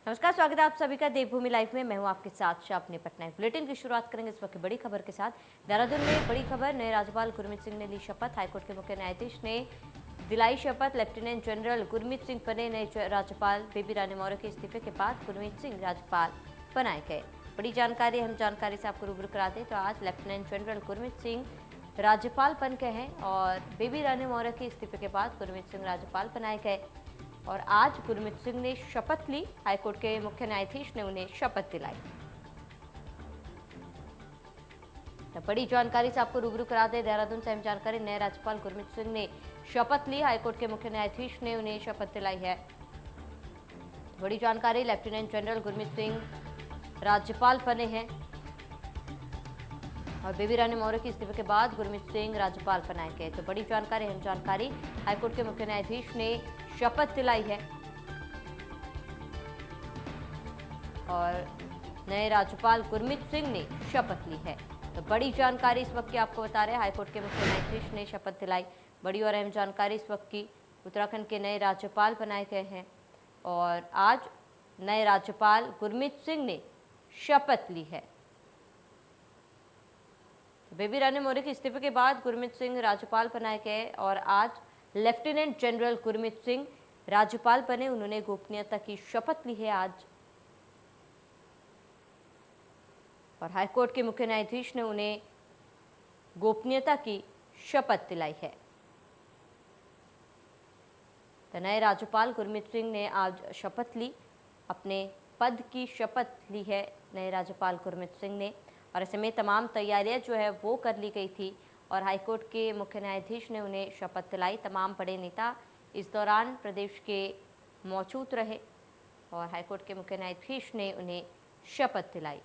नमस्कार, स्वागत है आप सभी का देवभूमि लाइव में। मैं हूं आपके साथ शापनी पटनायक। बुलेटिन की शुरुआत करेंगे इस वक्त की बड़ी खबर के साथ। देहरादून में बड़ी खबर, नए राज्यपाल गुरमीत सिंह ने ली शपथ। हाईकोर्ट के मुख्य न्यायाधीश ने दिलाई शपथ। लेफ्टिनेंट जनरल गुरमीत सिंह बने नए राज्यपाल। बेबी रानी मौर्य के इस्तीफे के बाद गुरमीत सिंह राज्यपाल बनाए गए। बड़ी जानकारी, हम जानकारी से आपको रूबरू कराते हैं। तो आज लेफ्टिनेंट जनरल गुरमीत सिंह राज्यपाल बन गए हैं और बेबी रानी मौर्य के इस्तीफे के बाद गुरमीत सिंह राज्यपाल बनाए गए और आज गुरमीत सिंह ने शपथ ली। हाईकोर्ट के मुख्य न्यायाधीश ने उन्हें शपथ दिलाई। तो बड़ी जानकारी से आपको रूबरू करा दे, देहरादून से अहम जानकारी। नए राज्यपाल गुरमीत सिंह ने शपथ ली। हाईकोर्ट के मुख्य न्यायाधीश ने उन्हें शपथ दिलाई है। बड़ी जानकारी, लेफ्टिनेंट जनरल गुरमीत सिंह राज्यपाल बने हैं और बेबी रानी मौर्य के इस्तीफे के बाद गुरमीत सिंह राज्यपाल बनाए गए। तो बड़ी जानकारी, अहम जानकारी, हाईकोर्ट के मुख्य न्यायाधीश ने शपथ दिलाई है और नए राज्यपाल गुरमीत सिंह ने शपथ ली है। तो बड़ी जानकारी इस वक्त की आपको बता रहे हैं, हाईकोर्ट के मुख्य न्यायाधीश ने शपथ दिलाई। बड़ी और अहम जानकारी इस वक्त की, उत्तराखंड के नए राज्यपाल बनाए गए हैं और आज नए राज्यपाल गुरमीत सिंह ने शपथ ली है। बेबी रानी मौर्य के इस्तीफे के बाद गुरमीत सिंह राज्यपाल बनाए गए और आज लेफ्टिनेंट जनरल गुरमीत सिंह राज्यपाल बने। उन्होंने गोपनीयता की शपथ ली है आज और हाईकोर्ट के मुख्य न्यायाधीश ने उन्हें गोपनीयता की शपथ दिलाई है। तो नए राज्यपाल गुरमीत सिंह ने आज शपथ ली, अपने पद की शपथ ली है नए राज्यपाल गुरमीत सिंह ने। और ऐसे में तमाम तैयारियां जो है वो कर ली गई थी और हाईकोर्ट के मुख्य न्यायाधीश ने उन्हें शपथ दिलाई। तमाम बड़े नेता इस दौरान प्रदेश के मौजूद रहे और हाईकोर्ट के मुख्य न्यायाधीश ने उन्हें शपथ दिलाई।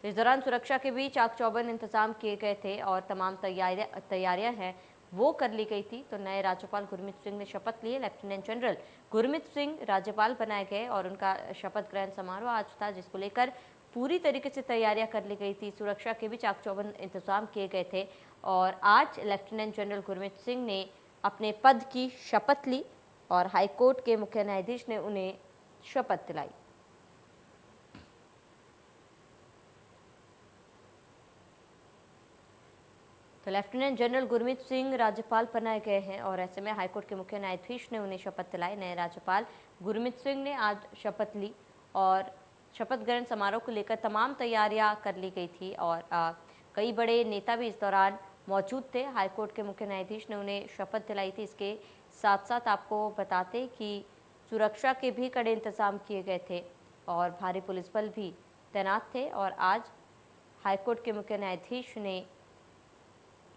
तो इस दौरान सुरक्षा के भी चाक चौबंद इंतजाम किए गए थे और तमाम तैयारियां हैं वो कर ली गई थी। तो नए राज्यपाल गुरमीत सिंह ने शपथ ली। लेफ्टिनेंट जनरल गुरमीत सिंह राज्यपाल बनाए गए और उनका शपथ ग्रहण समारोह आज था, जिसको लेकर पूरी तरीके से तैयारियां कर ली गई थी। सुरक्षा के भी चाक चौबंद इंतजाम किए गए थे और आज लेफ्टिनेंट जनरल गुरमीत सिंह ने अपने पद की शपथ ली और हाईकोर्ट के मुख्य न्यायाधीश ने उन्हें शपथ दिलाई। तो लेफ्टिनेंट जनरल गुरमीत सिंह राज्यपाल बनाए गए हैं और ऐसे में हाईकोर्ट के मुख्य न्यायाधीश ने उन्हें शपथ दिलाई। नए राज्यपाल गुरमीत सिंह ने आज शपथ ली और शपथ ग्रहण समारोह को लेकर तमाम तैयारियां कर ली गई थी और कई बड़े नेता भी इस दौरान मौजूद थे। हाईकोर्ट के मुख्य न्यायाधीश ने उन्हें शपथ दिलाई थी। इसके साथ साथ आपको बताते कि सुरक्षा के भी कड़े इंतजाम किए गए थे और भारी पुलिस बल भी तैनात थे और आज हाईकोर्ट के मुख्य न्यायाधीश ने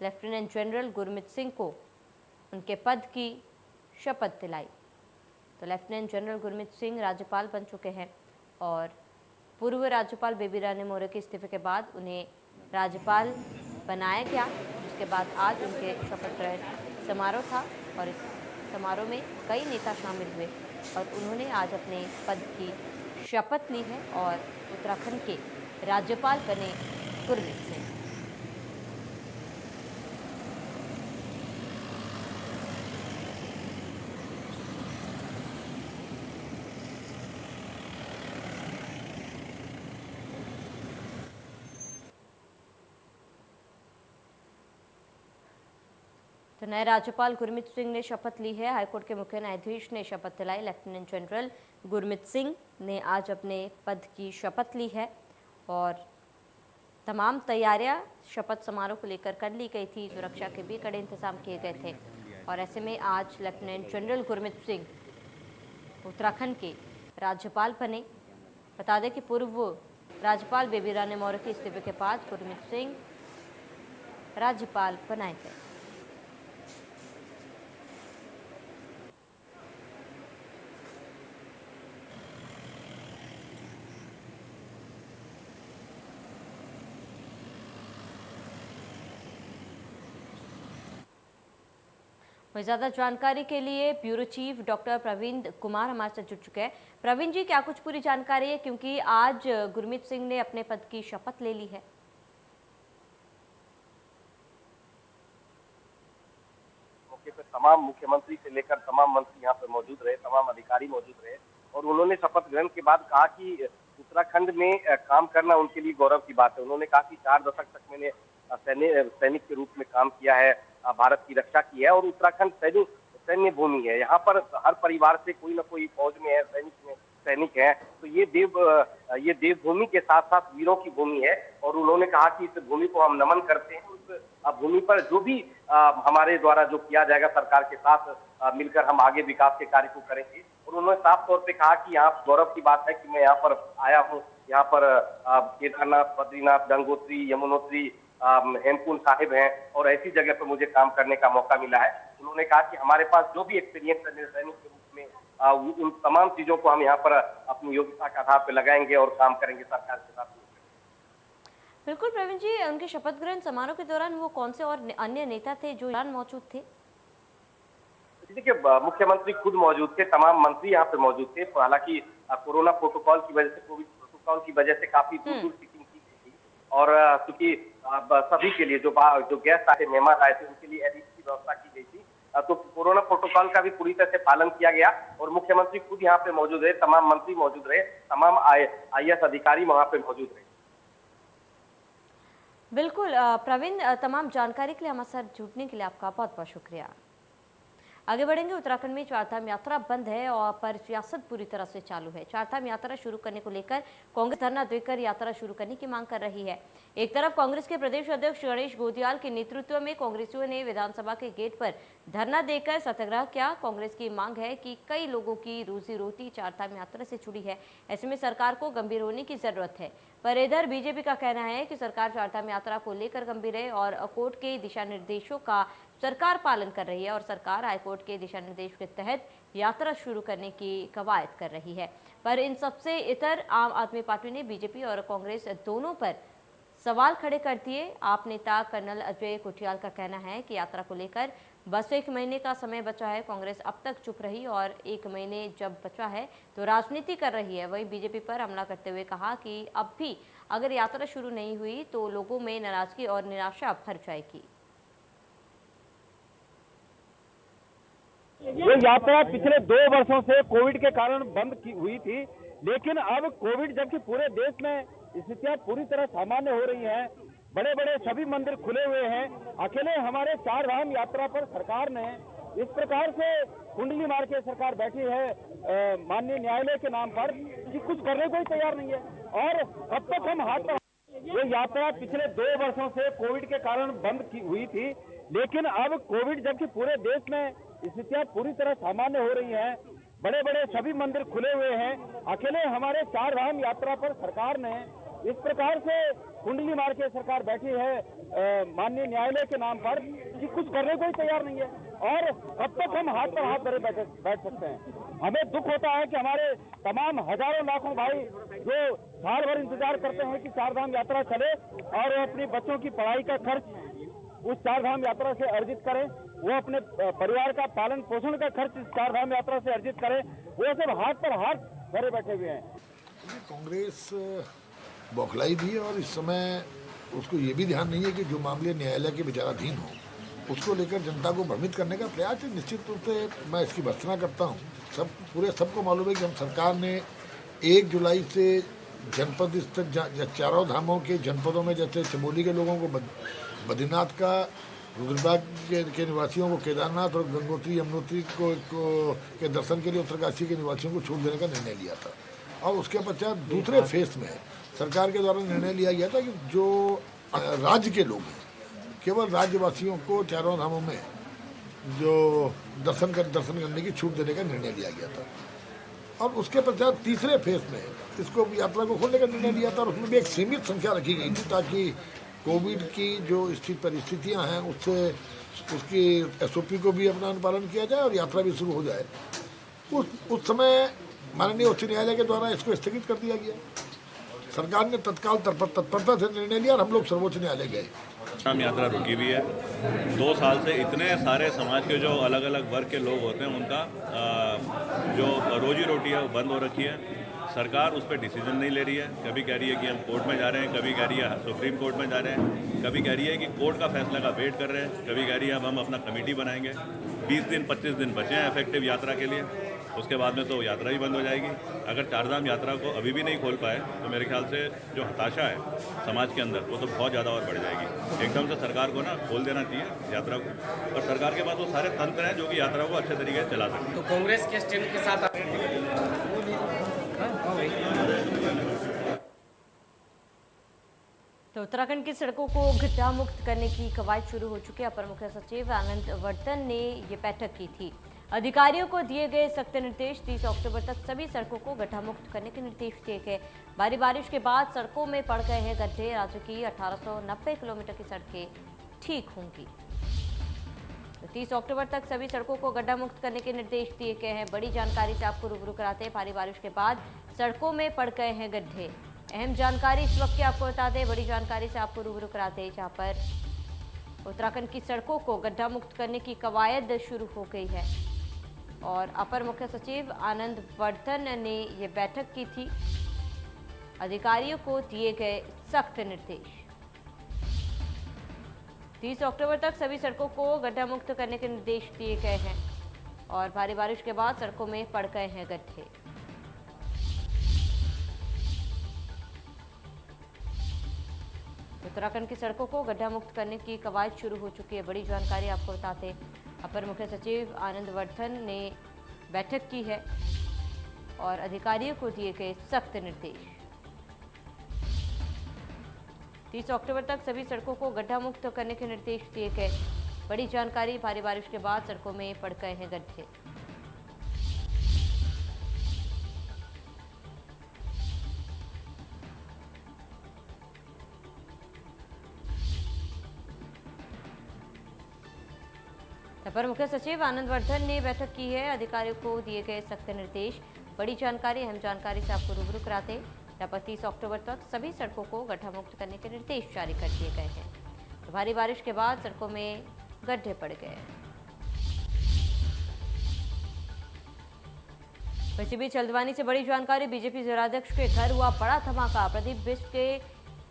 लेफ्टिनेंट जनरल गुरमीत सिंह को उनके पद की शपथ दिलाई। तो लेफ्टिनेंट जनरल गुरमीत सिंह राज्यपाल बन चुके हैं और पूर्व राज्यपाल बेबी रानी मौर्य के इस्तीफे के बाद उन्हें राज्यपाल बनाया गया, जिसके बाद आज उनके शपथ ग्रहण समारोह था और इस समारोह में कई नेता शामिल हुए और उन्होंने आज अपने पद की शपथ ली है और उत्तराखंड के राज्यपाल बने गुरमीत सिंह। तो नए राज्यपाल गुरमीत सिंह ने शपथ ली है। हाईकोर्ट के मुख्य न्यायाधीश ने शपथ दिलाई। लेफ्टिनेंट जनरल गुरमीत सिंह ने आज अपने पद की शपथ ली है और तमाम तैयारियां शपथ समारोह को लेकर कर ली गई थी। सुरक्षा के भी कड़े इंतजाम किए गए थे और ऐसे में आज लेफ्टिनेंट जनरल गुरमीत सिंह उत्तराखंड के राज्यपाल बने। बता दें कि पूर्व राज्यपाल बेबी रानी मौर्य के इस्तीफे के बाद गुरमीत सिंह राज्यपाल बनाए गए। वही ज़्यादा जानकारी के लिए bureau chief doctor Praveen Kumar हमारे साथ जुड़ चुके हैं। प्रवीण जी, क्या कुछ पूरी जानकारी है, क्योंकि आज गुरमीत सिंह ने अपने पद की शपथ ले ली है? मौके पर तमाम मुख्यमंत्री से लेकर तमाम मंत्री यहाँ पर मौजूद रहे, तमाम अधिकारी मौजूद रहे और उन्होंने शपथ ग्रहण के बाद कहा कि उत्तराखंड में काम करना उनके लिए गौरव की बात है। उन्होंने कहा कि 4 दशक तक मैंने सैनिक के रूप में काम किया है, भारत की रक्षा की है और उत्तराखंड सैन्य भूमि है। यहाँ पर हर परिवार से कोई न कोई फौज में है, सैनिक है, तो ये देवभूमि के साथ साथ वीरों की भूमि है और उन्होंने कहा कि इस भूमि को हम नमन करते हैं। उस भूमि पर जो भी हमारे द्वारा जो किया जाएगा सरकार के साथ मिलकर हम आगे विकास के कार्य को करेंगे। और उन्होंने साफ तौर पे कहा कि यहाँ गौरव की बात है कि मैं यहाँ पर आया हूँ, यहाँ पर केदारनाथ, बद्रीनाथ, गंगोत्री, यमुनोत्री, हेमकुंड साहिब हैं और ऐसी जगह पर मुझे काम करने का मौका मिला है। उन्होंने कहा कि हमारे पास जो भी एक्सपीरियंस है सैनिक के रूप में उन तमाम चीजों को हम यहाँ पर अपनी योग्यता के आधार पर लगाएंगे और काम करेंगे सरकार के साथ। बिल्कुल प्रवीण जी, उनके शपथ ग्रहण समारोह के दौरान वो कौन से और अन्य नेता थे जो मौजूद थे? देखिए, मुख्यमंत्री खुद मौजूद थे, तमाम मंत्री यहाँ पे मौजूद थे। हालांकि कोरोना प्रोटोकॉल की वजह से, कोविड प्रोटोकॉल की वजह से काफी दूर सीटिंग की गई थी और क्योंकि सभी के लिए जो गेस्ट आए थे, मेहमान आए थे, उनके लिए एडीसी की व्यवस्था की गई थी, तो कोरोना प्रोटोकॉल का भी पूरी तरह से पालन किया गया और मुख्यमंत्री खुद यहाँ पे मौजूद रहे, तमाम मंत्री मौजूद रहे, तमाम IAS अधिकारी वहाँ पे मौजूद रहे। बिल्कुल प्रवीण, तमाम जानकारी के लिए हमारे साथ जुड़ने के लिए आपका बहुत बहुत शुक्रिया। आगे बढ़ेंगे। उत्तराखंड में चारधाम यात्रा बंद है और पर सियासत पूरी तरह से चालू है। चारधाम यात्रा शुरू करने को लेकर कांग्रेस धरना देकर यात्रा शुरू करने की मांग कर रही है। एक तरफ कांग्रेस के प्रदेश अध्यक्ष गणेश गोदियाल के नेतृत्व में कांग्रेसियों ने विधानसभा के गेट पर धरना देकर सत्याग्रह किया। कांग्रेस की मांग है कि कई लोगों की रोजी रोटी चारधाम यात्रा से जुड़ी है, ऐसे में सरकार को गंभीर होने की जरूरत है। पर इधर बीजेपी का कहना है कि सरकार चारधाम यात्रा को लेकर गंभीर है और कोर्ट के दिशा निर्देशों का सरकार पालन कर रही है और सरकार हाईकोर्ट के दिशा निर्देश के तहत यात्रा शुरू करने की कवायद कर रही है। पर इन सबसे इतर आम आदमी पार्टी ने बीजेपी और कांग्रेस दोनों पर सवाल खड़े कर दिए। आप नेता कर्नल अजय कुटियाल का कहना है कि यात्रा को लेकर बस 1 महीने का समय बचा है। कांग्रेस अब तक चुप रही और 1 महीने जब बचा है तो राजनीति कर रही है। वहीं बीजेपी पर हमला करते हुए कहा कि अब भी अगर यात्रा शुरू नहीं हुई तो लोगों में नाराजगी और निराशा भर जाएगी। ये यात्रा पिछले 2 वर्षों से कोविड के कारण बंद हुई थी, लेकिन अब कोविड जबकि पूरे देश में स्थितियां पूरी तरह सामान्य हो रही हैं, बड़े बड़े सभी मंदिर खुले हुए हैं, अकेले हमारे चारधाम यात्रा पर सरकार ने इस प्रकार से कुंडली मार के सरकार बैठी है माननीय न्यायालय के नाम पर कि कुछ करने को ही तैयार नहीं है। और कब तक हम हाथ पर, ये यात्रा पिछले 2 वर्षों से कोविड के कारण बंद हुई थी, लेकिन अब कोविड जबकि पूरे देश में स्थितियां पूरी तरह सामान्य हो रही हैं, बड़े बड़े सभी मंदिर खुले हुए हैं, अकेले हमारे चारधाम यात्रा पर सरकार ने इस प्रकार से कुंडली मार के सरकार बैठी है माननीय न्यायालय के नाम पर कि कुछ करने को ही तैयार नहीं है। और कब तक हम हाथ पर हाथ धरे बैठ सकते हैं। हमें दुख होता है कि हमारे तमाम हजारों लाखों भाई जो साल भर इंतजार करते हैं कि चारधाम यात्रा चले और अपनी बच्चों की पढ़ाई का खर्च उस चारधाम यात्रा से अर्जित करें, वो अपने परिवार का पालन पोषण का खर्च इस चारधाम यात्रा से अर्जित करें, वो सब हाथ पर हाथ धरे बैठे हुए हैं। कांग्रेस बौखलाई भी है और इस समय उसको ये भी ध्यान नहीं है कि जो मामले न्यायालय के विचाराधीन हो उसको लेकर जनता को भ्रमित करने का प्रयास है। निश्चित रूप से मैं इसकी भर्त्सना करता हूँ। सबको मालूम है कि हम सरकार ने 1 जुलाई से जनपद स्तर चारों धामों के जनपदों में जैसे चमोली के लोगों को बद्रीनाथ का, रुद्रबाग के निवासियों को केदारनाथ और गंगोत्री यमुनोत्री के दर्शन के लिए उत्तरकाशी के निवासियों को छूट देने का निर्णय लिया था। और उसके पश्चात दूसरे फेज में सरकार के द्वारा निर्णय लिया गया था कि जो राज्य के लोग हैं केवल राज्यवासियों को चारों धामों में जो दर्शन करने की छूट देने का निर्णय लिया गया था। और उसके पश्चात तीसरे फेज में इसको यात्रा को खोलने का निर्णय लिया था और उसमें भी एक सीमित संख्या रखी गई थी ताकि कोविड की जो परिस्थितियां हैं उससे उसकी SOP को भी अपना अनुपालन किया जाए और यात्रा भी शुरू हो जाए। उस समय माननीय उच्च न्यायालय के द्वारा इसको स्थगित कर दिया गया। सरकार ने तत्काल तत्परता से निर्णय लिया और हम लोग सर्वोच्च न्यायालय गए। चारधाम यात्रा रुकी हुई है 2 साल से। इतने सारे समाज के जो अलग अलग वर्ग के लोग होते हैं उनका जो रोजी रोटी है वो बंद हो रखी है। सरकार उस पर डिसीजन नहीं ले रही है। कभी कह रही है कि हम कोर्ट में जा रहे हैं, कभी कह रही है सुप्रीम कोर्ट में जा रहे हैं, कभी कह रही है कि कोर्ट का फैसला का वेट कर रहे हैं, कभी कह रही है अब हम अपना कमेटी बनाएंगे। 20 दिन 25 दिन बचे हैं इफेक्टिव यात्रा के लिए, उसके बाद में तो यात्रा ही बंद हो जाएगी। अगर चारधाम यात्रा को अभी भी नहीं खोल पाए तो मेरे ख्याल से जो हताशा है समाज के अंदर वो तो बहुत ज़्यादा और बढ़ जाएगी। एकदम से सरकार को ना खोल देना चाहिए यात्रा को, और सरकार के पास वो सारे तंत्र हैं जो कि यात्रा को अच्छे तरीके से चला सकते हैं। तो कांग्रेस के स्टैंड के साथ तो उत्तराखंड की सड़कों को गड्ढा मुक्त करने की कवायद शुरू हो चुकी है। अपर मुख्य सचिव आनंद वर्धन ने ये बैठक की थी। अधिकारियों को दिए गए सख्त निर्देश, 30 अक्टूबर तक सभी सड़कों को गड्ढा मुक्त करने के निर्देश दिए गए। भारी बारिश के बाद सड़कों में पड़ गए हैं गड्ढे। राज्य की 1890 किलोमीटर की सड़कें ठीक होंगी। 30 अक्टूबर तक सभी सड़कों को गड्ढा मुक्त करने के निर्देश दिए गए हैं। बड़ी जानकारी से आपको रूबरू कराते हैं। भारी बारिश के बाद सड़कों में पड़ गए हैं गड्ढे। अहम जानकारी इस वक्त की आपको बता दें, बड़ी जानकारी से आपको रूबरू कराते हैं, जहां पर उत्तराखंड की सड़कों को गड्ढा मुक्त करने की कवायद शुरू हो गई है। और अपर मुख्य सचिव आनंद वर्धन ने ये बैठक की थी। अधिकारियों को दिए गए सख्त निर्देश। 30 अक्टूबर तक सभी सड़कों को गड्ढा मुक्त करने के निर्देश दिए गए हैं। और भारी बारिश के बाद सड़कों में पड़ गए हैं गड्ढे। उत्तराखंड की सड़कों को गड्ढा मुक्त करने की कवायद शुरू हो चुकी है। बड़ी जानकारी आपको बताते, अपर मुख्य सचिव आनंद वर्धन ने बैठक की है और अधिकारियों को दिए गए सख्त निर्देश। 30 अक्टूबर तक सभी सड़कों को गड्ढा मुक्त करने के निर्देश दिए गए। बड़ी जानकारी, भारी बारिश के बाद सड़कों में पड़ गए हैं गड्ढे। अपर मुख्य सचिव आनंद वर्धन ने बैठक की है। अधिकारियों को दिए गए सख्त निर्देश। बड़ी जानकारी, अहम जानकारी से आपको रूबरू कराते। 30 अक्टूबर तक सभी सड़कों को गड्ढा मुक्त करने के निर्देश जारी कर दिए गए हैं। तो भारी बारिश के बाद सड़कों में गड्ढे पड़ गए। इसी बीच हल्द्वानी से बड़ी जानकारी, बीजेपी जिलाध्यक्ष के घर हुआ बड़ा धमाका। प्रदीप बिष्ट के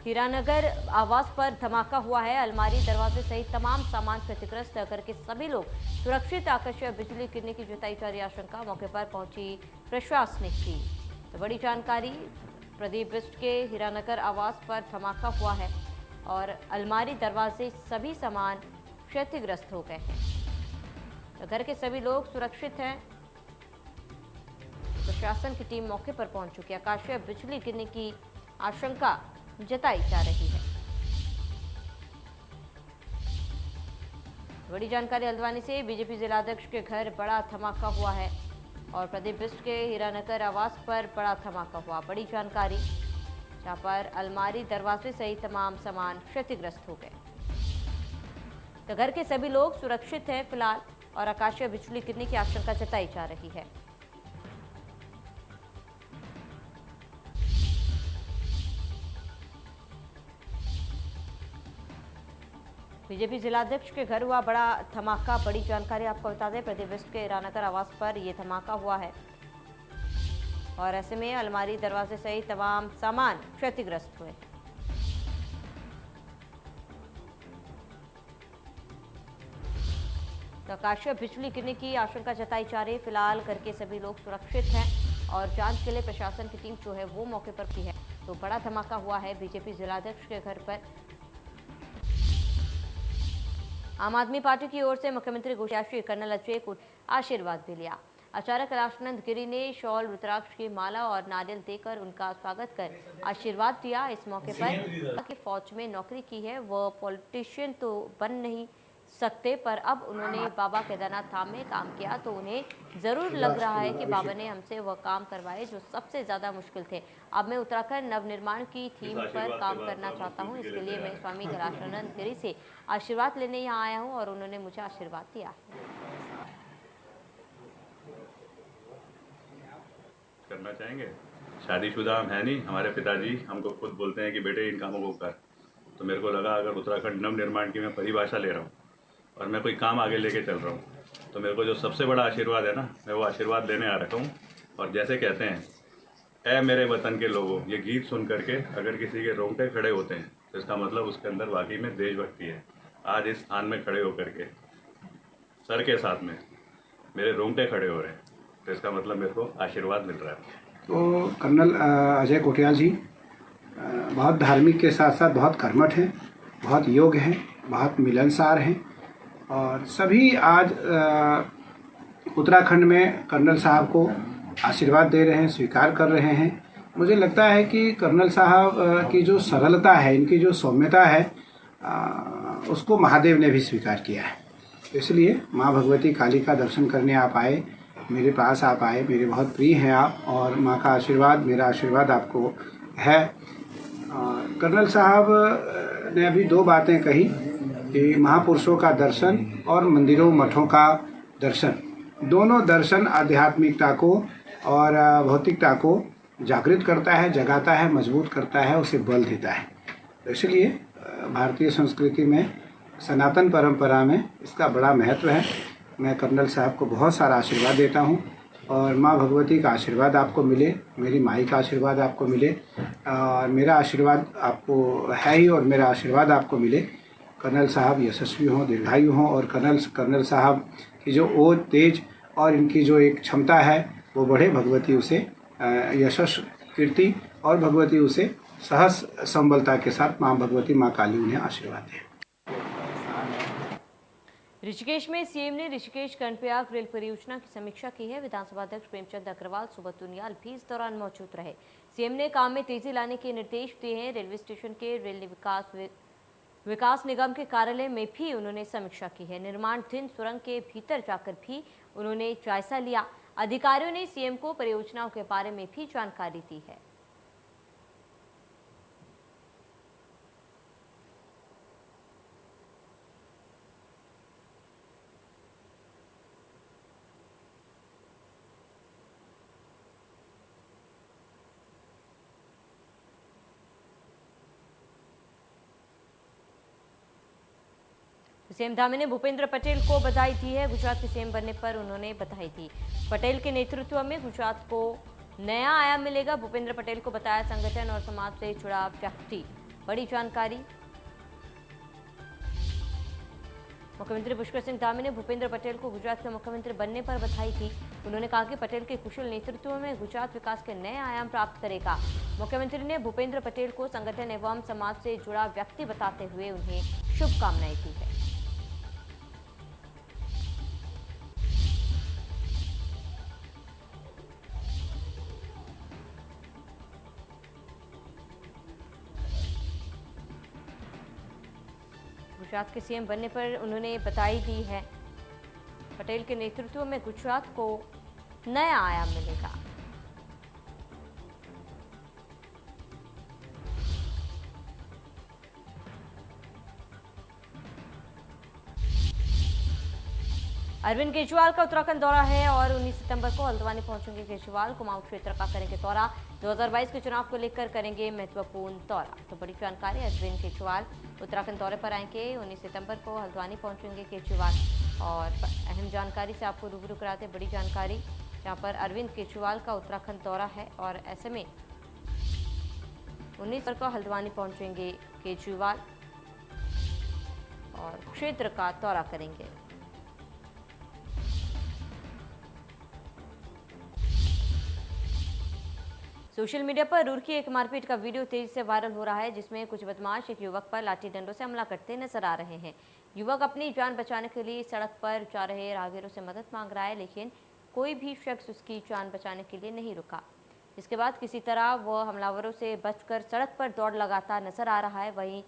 हीरानगर आवास पर धमाका हुआ है। अलमारी, दरवाजे सहित तमाम सामान क्षतिग्रस्त। घर के सभी लोग सुरक्षित। आकाशीय बिजली गिरने की जताई जा रही आशंका। मौके पर पहुंची प्रशासनिक टीम। तो बड़ी जानकारी, प्रदीप बिष्ट के हीरानगर आवास पर धमाका हुआ है और अलमारी, दरवाजे सभी सामान क्षतिग्रस्त हो गए हैं। तो घर के सभी लोग सुरक्षित हैं। प्रशासन की टीम मौके पर पहुंच चुकी है। आकाशीय बिजली गिरने की आशंका जताई जा रही है। बड़ी जानकारी हल्द्वानी से, बीजेपी जिलाध्यक्ष के घर बड़ा धमाका हुआ है और प्रदीप बिष्ट के हीरानगर आवास पर बड़ा धमाका हुआ। बड़ी जानकारी, जहां पर अलमारी, दरवाजे सहित तमाम सामान क्षतिग्रस्त हो गए। तो घर के सभी लोग सुरक्षित हैं फिलहाल और आकाशीय बिजली गिरने की आशंका जताई जा रही है। बीजेपी जिलाध्यक्ष के घर हुआ बड़ा धमाका। बड़ी जानकारी आपको बता दें, प्रदीप बिष्ट के हीरानगर आवास पर यह धमाका हुआ है और ऐसे में अलमारी, दरवाजे सहित तमाम सामान क्षतिग्रस्त हुए। तो आकाशीय बिजली गिरने की आशंका जताई जा रही है। फिलहाल घर के सभी लोग सुरक्षित हैं और जांच के लिए प्रशासन की टीम जो है वो मौके पर की है। तो बड़ा धमाका हुआ है बीजेपी जिलाध्यक्ष के घर पर। आम आदमी पार्टी की ओर से मुख्यमंत्री घोषयाश्री कर्नल अजय को आशीर्वाद भी लिया। आचार्य कैलाशनंद गिरी ने शॉल, रुद्राक्ष की माला और नारियल देकर उनका स्वागत कर आशीर्वाद दिया। इस मौके पर कि फौज में नौकरी की है, वह पॉलिटिशियन तो बन नहीं सकते, पर अब उन्होंने बाबा केदारनाथ धाम में काम किया तो उन्हें ज़रूर लग रहा है कि बाबा ने हमसे वह काम करवाए जो सबसे ज़्यादा मुश्किल थे। अब मैं उत्तराखंड नवनिर्माण की थीम पर काम करना चाहता हूं, इसके लिए मैं स्वामी कैलाशनंद गिरी से आशीर्वाद लेने यहाँ आया हूं और उन्होंने मुझे आशीर्वाद दिया। करना चाहेंगे, शादीशुदा हम है नहीं, हमारे पिताजी हमको खुद बोलते हैं कि बेटे इन कामों को कर। तो मेरे को लगा अगर उत्तराखंड नवनिर्माण की मैं परिभाषा ले रहा हूँ और मैं कोई काम आगे लेके चल रहा हूँ तो मेरे को जो सबसे बड़ा आशीर्वाद है ना, मैं वो आशीर्वाद देने आ रखा हूँ। और जैसे कहते हैं, ऐ मेरे वतन के लोगों, ये गीत सुन करके अगर किसी के रोंगटे खड़े होते हैं तो इसका मतलब उसके अंदर वाकई में देशभक्ति है। आज इस स्थान में खड़े होकर के सर के साथ में मेरे रोंगटे खड़े हो रहे हैं, तो इसका मतलब मेरे को आशीर्वाद मिल रहा है। तो कर्नल अजय कोटियाल जी बहुत धार्मिक के साथ साथ बहुत कर्मठ हैं, बहुत योग्य हैं, बहुत मिलनसार हैं और सभी आज उत्तराखंड में कर्नल साहब को आशीर्वाद दे रहे हैं, स्वीकार कर रहे हैं। मुझे लगता है कि कर्नल साहब की जो सरलता है, इनकी जो सौम्यता है, उसको महादेव ने भी स्वीकार किया है। इसलिए माँ भगवती काली का दर्शन करने आप आए, मेरे पास आप आए, मेरे बहुत प्रिय हैं आप और माँ का आशीर्वाद, मेरा आशीर्वाद आपको है। कर्नल साहब ने अभी दो बातें कही कि महापुरुषों का दर्शन और मंदिरों मठों का दर्शन, दोनों दर्शन आध्यात्मिकता को और भौतिकता को जागृत करता है, जगाता है, मजबूत करता है, उसे बल देता है। तो इसलिए भारतीय संस्कृति में, सनातन परंपरा में इसका बड़ा महत्व है। मैं कर्नल साहब को बहुत सारा आशीर्वाद देता हूँ और माँ भगवती का आशीर्वाद आपको मिले, मेरी माई का आशीर्वाद आपको मिले और मेरा आशीर्वाद आपको है ही और मेरा आशीर्वाद आपको मिले। कर्नल साहब यशस्वी हों, दीर्घायु हों और कर्नल साहब की जो ओज, तेज और इनकी जो एक क्षमता है वो बढ़े। भगवती उसे यशस्व, कीर्ति और भगवती उसे सहस संबलता के साथ माँ भगवती, माँ काली उन्हें आशीर्वाद दें। ऋषिकेश में सीएम ने ऋषिकेश कर्णप्रयाग रेल परियोजना की समीक्षा की है। विधानसभा अध्यक्ष प्रेमचंद अग्रवाल, सुब्रत उनियाल भी इस दौरान मौजूद रहे। सीएम ने काम में तेजी लाने के निर्देश दिए हैं। रेलवे स्टेशन के रेल विकास निगम के कार्यालय में भी उन्होंने समीक्षा की है। निर्माणाधीन सुरंग के भीतर जाकर भी उन्होंने जायजा लिया। अधिकारियों ने सीएम को परियोजनाओं के बारे में भी जानकारी दी है। सीएम धामी ने भूपेंद्र पटेल को बधाई दी है। गुजरात के सीएम बनने पर उन्होंने बधाई दी। पटेल के नेतृत्व में गुजरात को नया आयाम मिलेगा। भूपेंद्र पटेल को बताया संगठन और समाज से जुड़ा व्यक्ति। बड़ी जानकारी। मुख्यमंत्री पुष्कर सिंह धामी ने भूपेंद्र पटेल को गुजरात के मुख्यमंत्री बनने पर बधाई दी। उन्होंने कहा कि पटेल के कुशल नेतृत्व में गुजरात विकास के नए आयाम प्राप्त करेगा। मुख्यमंत्री ने भूपेंद्र पटेल को संगठन एवं समाज से जुड़ा व्यक्ति बताते हुए उन्हें शुभकामनाएं दी है। गुजरात के सीएम बनने पर उन्होंने बधाई दी है। पटेल के नेतृत्व में गुजरात को नया आयाम मिलेगा। अरविंद केजरीवाल का उत्तराखंड दौरा है और 19 सितंबर को हल्द्वानी पहुंचेंगे केजरीवाल। कुमाऊं क्षेत्र का करेंगे दौरा। 2022 के चुनाव को लेकर करेंगे महत्वपूर्ण दौरा। तो बड़ी जानकारी, अरविंद केजरीवाल उत्तराखंड दौरे पर आएंगे। 19 सितंबर को हल्द्वानी पहुंचेंगे केजरीवाल और अहम जानकारी से आपको रूबरू कराते बड़ी जानकारी, जहां पर अरविंद केजरीवाल का उत्तराखंड दौरा है और ऐसे में 19 को हल्द्वानी पहुंचेंगे केजरीवाल और क्षेत्र का दौरा करेंगे। सोशल मीडिया पर रुड़की एक मारपीट का वीडियो तेजी से वायरल हो रहा है, जिसमें कुछ बदमाश एक युवक पर लाठी डंडों से हमला करते नजर आ रहे हैं। युवक अपनी जान बचाने के लिए सड़क पर जा रहे राहगीरों से मदद मांग रहा है, लेकिन कोई भी शख्स उसकी जान बचाने के लिए नहीं रुका। इसके बाद किसी तरह वह हमलावरों से बचकर सड़क पर दौड़ लगाता नजर आ रहा है। वहीं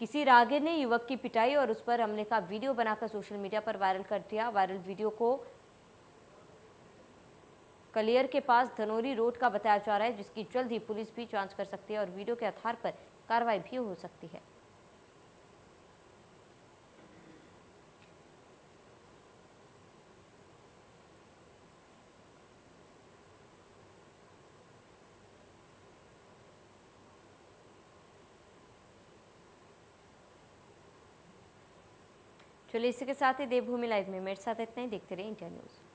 किसी राहगीर ने युवक की पिटाई और उस पर हमले का वीडियो बनाकर सोशल मीडिया पर वायरल कर दिया। वायरल वीडियो को कलियर के पास धनोरी रोड का बताया जा रहा है, जिसकी जल्द ही पुलिस भी जांच कर सकती है और वीडियो के आधार पर कार्रवाई भी हो सकती है। चलिए, इसी के साथ ही देवभूमि लाइव में मेरे साथ इतना ही। देखते रहिए इंडिया न्यूज़।